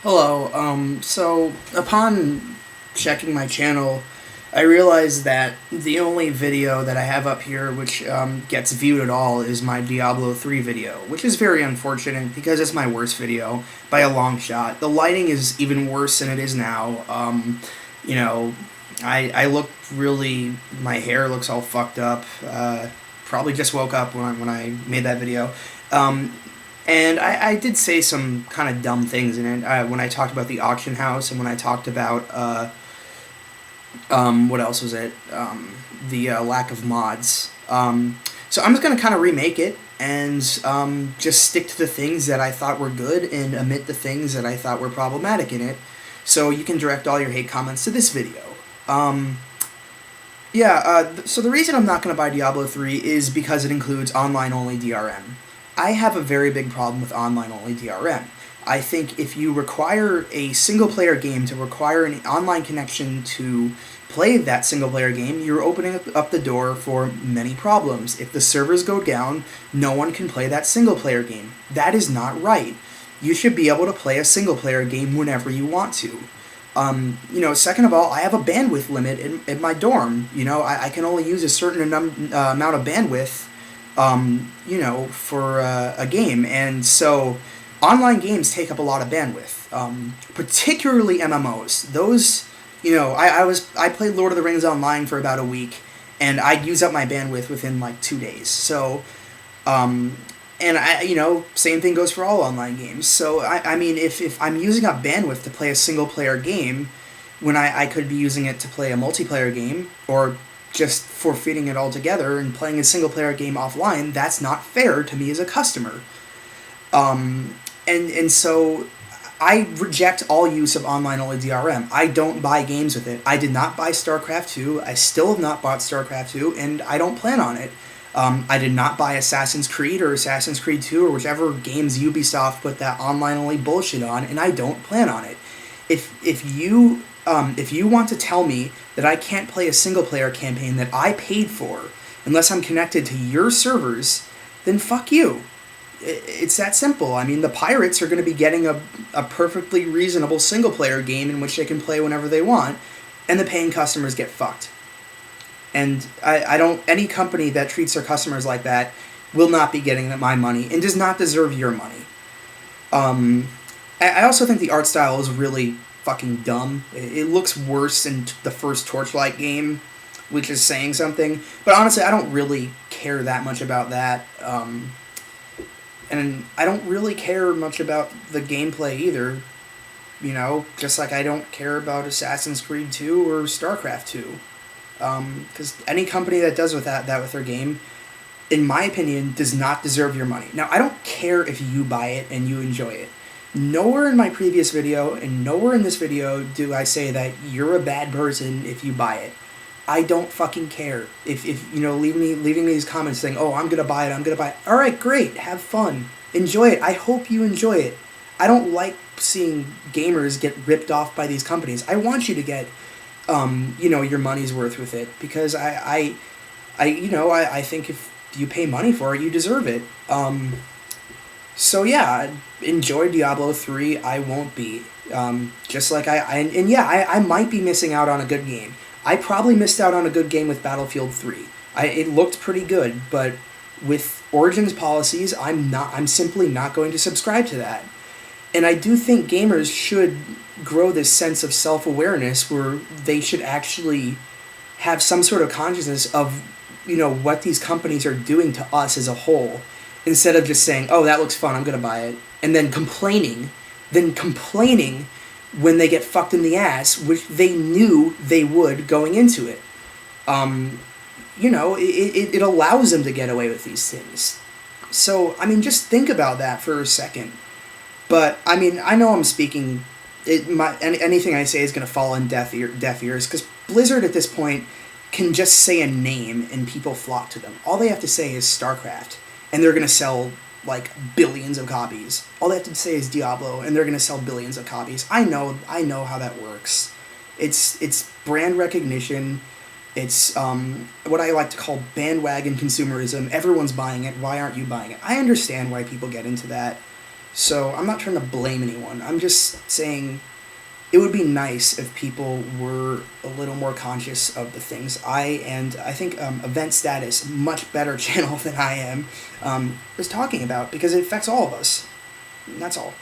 Hello. So upon checking my channel, I realized that the only video that I have up here which gets viewed at all is my Diablo 3 video, which is very unfortunate because it's my worst video by a long shot. The lighting is even worse than it is now. You know, I look really, my hair looks all fucked up. Probably just woke up when I made that video. Um, and I did say some kind of dumb things in it when I talked about the auction house and when I talked about what else was it? The lack of mods. So I'm just gonna kind of remake it and just stick to the things that I thought were good and omit the things that I thought were problematic in it. So you can direct all your hate comments to this video. Um, so the reason I'm not going to buy Diablo 3 is because it includes online-only DRM. I have a very big problem with online-only DRM. I think if you require a single-player game to require an online connection to play that single-player game, you're opening up the door for many problems. If the servers go down, no one can play that single-player game. That is not right. You should be able to play a single-player game whenever you want to. Second of all, I have a bandwidth limit in my dorm. I can only use a certain amount of bandwidth, for a game. And so online games take up a lot of bandwidth, particularly MMOs. Those, I played Lord of the Rings online for about a week, and I'd use up my bandwidth within like 2 days. So, same thing goes for all online games. So, I mean, if I'm using up bandwidth to play a single-player game, when I could be using it to play a multiplayer game, or just forfeiting it altogether and playing a single-player game offline, that's not fair to me as a customer. So I reject all use of online-only DRM. I don't buy games with it. I did not buy StarCraft 2. I still have not bought StarCraft 2, and I don't plan on it. I did not buy Assassin's Creed or Assassin's Creed 2 or whichever games Ubisoft put that online-only bullshit on, and I don't plan on it. If you want to tell me that I can't play a single-player campaign that I paid for unless I'm connected to your servers, then fuck you. It's that simple. I mean, the pirates are going to be getting a perfectly reasonable single-player game in which they can play whenever they want, and the paying customers get fucked. And any company that treats their customers like that will not be getting my money and does not deserve your money. I also think the art style is really fucking dumb. It looks worse than the first Torchlight game, which is saying something. But honestly, I don't really care that much about that. And I don't really care much about the gameplay either. Just like I don't care about Assassin's Creed 2 or StarCraft 2. Because any company that does that with their game, in my opinion, does not deserve your money. Now, I don't care if you buy it and you enjoy it. Nowhere in my previous video and nowhere in this video do I say that you're a bad person if you buy it. I don't fucking care. If leaving me these comments saying, "Oh, I'm gonna buy it. All right, great, have fun, enjoy it. I hope you enjoy it. I don't like seeing gamers get ripped off by these companies. I want you to get your money's worth with it, because I think if you pay money for it, you deserve it. So yeah, enjoy Diablo 3. I won't be. Just like I might be missing out on a good game. I probably missed out on a good game with Battlefield 3. It looked pretty good, but with Origin's policies, I'm simply not going to subscribe to that. And I do think gamers should grow this sense of self-awareness where they should actually have some sort of consciousness of, what these companies are doing to us as a whole, instead of just saying, "Oh, that looks fun, I'm going to buy it," and then complaining when they get fucked in the ass, which they knew they would going into it. It allows them to get away with these things. So, I mean, just think about that for a second. But, I mean, I know I'm speaking... anything I say is going to fall on deaf ears, because Blizzard at this point can just say a name and people flock to them. All they have to say is StarCraft, and they're going to sell, like, billions of copies. All they have to say is Diablo, and they're going to sell billions of copies. I know how that works. It's brand recognition. It's what I like to call bandwagon consumerism. Everyone's buying it. Why aren't you buying it? I understand why people get into that. So I'm not trying to blame anyone. I'm just saying it would be nice if people were a little more conscious of the things I think Event Status, much better channel than I am, is talking about, because it affects all of us. And that's all.